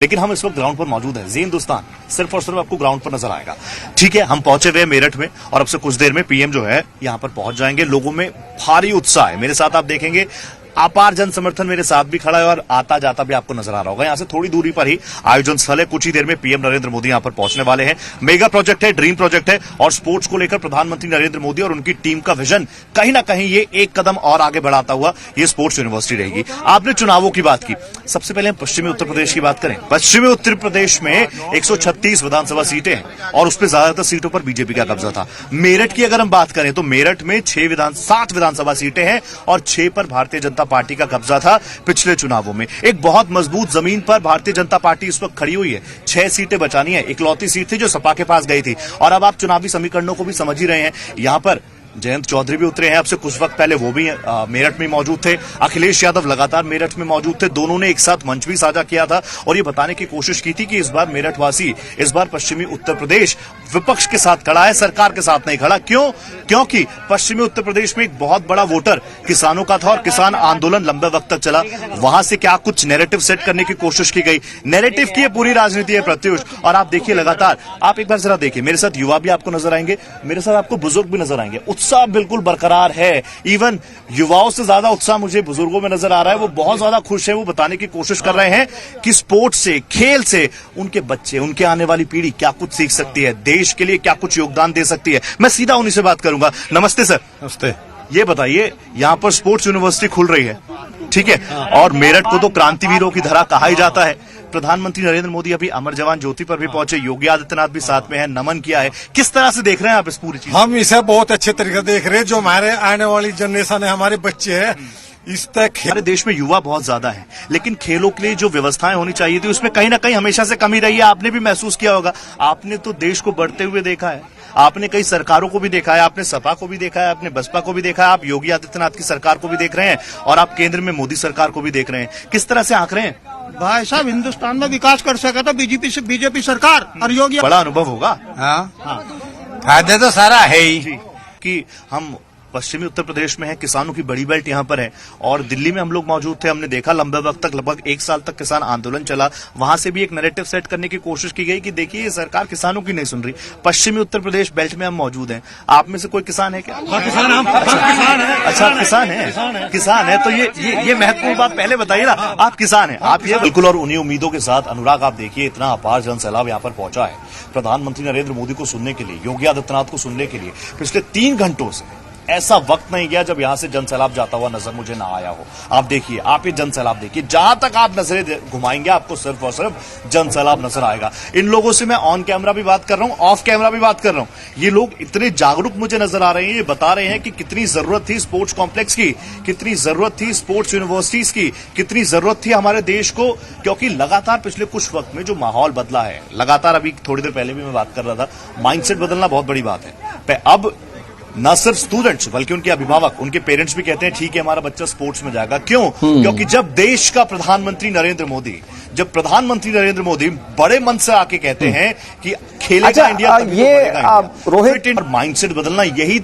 लेकिन हम इस वक्त ग्राउंड पर मौजूद हैं। जी हिंदुस्तान सिर्फ और सिर्फ आपको ग्राउंड पर नजर आएगा। ठीक है, हम पहुंचे हुए हैं मेरठ में और अब से कुछ देर में पीएम जो है यहां पर पहुंच जाएंगे। लोगों में भारी उत्साह है। मेरे साथ आप देखेंगे अपार जन समर्थन मेरे साथ भी खड़ा है और आता जाता भी आपको नजर आ रहा होगा। यहां से थोड़ी दूरी पर ही आयोजन स्थल है। कुछ ही देर में पीएम नरेंद्र मोदी यहां पर पहुंचने वाले हैं। मेगा प्रोजेक्ट है, ड्रीम प्रोजेक्ट है और स्पोर्ट्स को लेकर प्रधानमंत्री नरेंद्र मोदी और उनकी टीम का विजन कहीं ना कहीं ये एक कदम और आगे बढ़ाता हुआ ये स्पोर्ट्स यूनिवर्सिटी रहेगी। आपने चुनावों की बात की, सबसे पहले हम पश्चिमी उत्तर प्रदेश की बात करें। पश्चिमी उत्तर प्रदेश में 136 विधानसभा सीटें हैं और उसमें ज्यादातर सीटों पर बीजेपी का कब्जा था। मेरठ की अगर हम बात करें तो मेरठ में 7 विधानसभा सीटें हैं और 6 पर भारतीय जनता पार्टी का कब्जा था। पिछले चुनावों में एक बहुत मजबूत जमीन पर भारतीय जनता पार्टी इस वक्त खड़ी हुई है। 6 सीटें बचानी है। इकलौती सीट थी जो सपा के पास गई थी और अब आप चुनावी समीकरणों को भी समझ ही रहे हैं। यहां पर जयंत चौधरी भी उतरे हैं। अब से कुछ वक्त पहले वो भी मेरठ में मौजूद थे। अखिलेश यादव लगातार मेरठ में मौजूद थे। दोनों ने एक साथ मंच भी साझा किया था और ये बताने की कोशिश की थी कि इस बार मेरठवासी, इस बार पश्चिमी उत्तर प्रदेश विपक्ष के साथ खड़ा है, सरकार के साथ नहीं खड़ा। क्यों? क्योंकि पश्चिमी उत्तर प्रदेश में एक बहुत बड़ा वोटर किसानों का था और किसान आंदोलन लंबे वक्त तक चला। वहां से क्या कुछ नैरेटिव सेट करने की कोशिश की गई। नैरेटिव की पूरी राजनीति है प्रत्युष। और आप देखिए लगातार, आप एक बार जरा देखिए, मेरे साथ युवा भी आपको नजर आएंगे, मेरे साथ आपको बुजुर्ग भी नजर आएंगे। उत्साह बिल्कुल बरकरार है। इवन युवाओं से ज्यादा उत्साह मुझे बुजुर्गों में नजर आ रहा है। वो बहुत ज्यादा खुश है। वो बताने की कोशिश कर रहे हैं कि स्पोर्ट्स से, खेल से उनके बच्चे, उनके आने वाली पीढ़ी क्या कुछ सीख सकती है, देश के लिए क्या कुछ योगदान दे सकती है। मैं सीधा उन्हीं से बात करूंगा। नमस्ते सर। नमस्ते। ये बताइए, यहां पर स्पोर्ट्स यूनिवर्सिटी खुल रही है, ठीक है, और मेरठ को तो क्रांतिवीरों की धरा कहा ही जाता है। प्रधानमंत्री नरेंद्र मोदी अभी अमर जवान ज्योति पर भी पहुंचे, योगी आदित्यनाथ भी साथ में है, नमन किया है। किस तरह से देख रहे हैं आप इस पूरी चीज? हम इसे बहुत अच्छे तरीके से देख रहे हैं। जो हमारे आने वाली जनरेशन है, हमारे बच्चे हैं, इस तक हमारे देश में युवा बहुत ज्यादा है, लेकिन खेलों के लिए जो व्यवस्थाएं होनी चाहिए थी उसमें कहीं ना कहीं हमेशा से कमी रही है। आपने भी महसूस किया होगा। आपने तो देश को बढ़ते हुए देखा है, आपने कई सरकारों को भी देखा है, आपने सपा को भी देखा है, आपने बसपा को भी देखा है, आप योगी आदित्यनाथ की सरकार को भी देख रहे हैं और आप केंद्र में मोदी सरकार को भी देख रहे हैं। किस तरह से आंक रहे हैं? भाई साहब, हिंदुस्तान में विकास कर सका तो बीजेपी सरकार और योगी। बड़ा अनुभव होगा। हाँ, फायदे तो सारा है ही कि हम पश्चिमी उत्तर प्रदेश में है, किसानों की बड़ी बेल्ट यहां पर है और दिल्ली में हम लोग मौजूद थे। हमने देखा लंबे वक्त तक, लगभग 1 साल तक किसान आंदोलन चला। वहां से भी एक नैरेटिव सेट करने की कोशिश की गई कि देखिए ये सरकार किसानों की नहीं सुन रही। पश्चिमी उत्तर प्रदेश बेल्ट में हम मौजूद हैं। आप में से कोई किसान है क्या? किसान हम किसान है। अच्छा, किसान है तो ये महत्वपूर्ण बात पहले बताइए ना। आप किसान हैं, आप ये बिल्कुल। और उन्हीं उम्मीदों के साथ अनुराग, आप देखिए इतना अपार जन सैलाब यहाँ पर पहुंचा है प्रधानमंत्री नरेंद्र मोदी को सुनने के लिए, योगी आदित्यनाथ को सुनने के लिए। पिछले 3 घंटों से ऐसा वक्त नहीं गया जब यहां से जन सैलाब जाता हुआ नजर मुझे ना आया हो। आप देखिए, आप ये जन सैलाब देखिए, जहां तक आप नजरें घुमाएंगे आपको सिर्फ और सिर्फ जन सैलाब नजर आएगा। इन लोगों से मैं ऑन कैमरा भी बात कर रहा हूं, ऑफ कैमरा भी बात कर रहा हूं। ये लोग इतने जागरूक मुझे नजर आ रहे हैं। ये बता रहे हैं कि कितनी जरूरत थी स्पोर्ट्स कॉम्प्लेक्स की, कितनी जरूरत थी स्पोर्ट्स यूनिवर्सिटीज की, कितनी जरूरत थी हमारे देश को। क्योंकि लगातार पिछले कुछ वक्त में जो माहौल बदला है, लगातार, अभी थोड़ी देर पहले भी मैं बात कर रहा था, माइंडसेट बदलना बहुत बड़ी बात है। अब न सिर्फ स्टूडेंट्स बल्कि उनके अभिभावक, उनके पेरेंट्स भी कहते हैं ठीक है हमारा बच्चा स्पोर्ट्स में जाएगा। क्यों? क्योंकि जब देश का प्रधानमंत्री नरेंद्र मोदी बड़े मन से आके कहते हैं कि खेलेगा इंडिया, ये रोहित, माइंडसेट बदलना, यही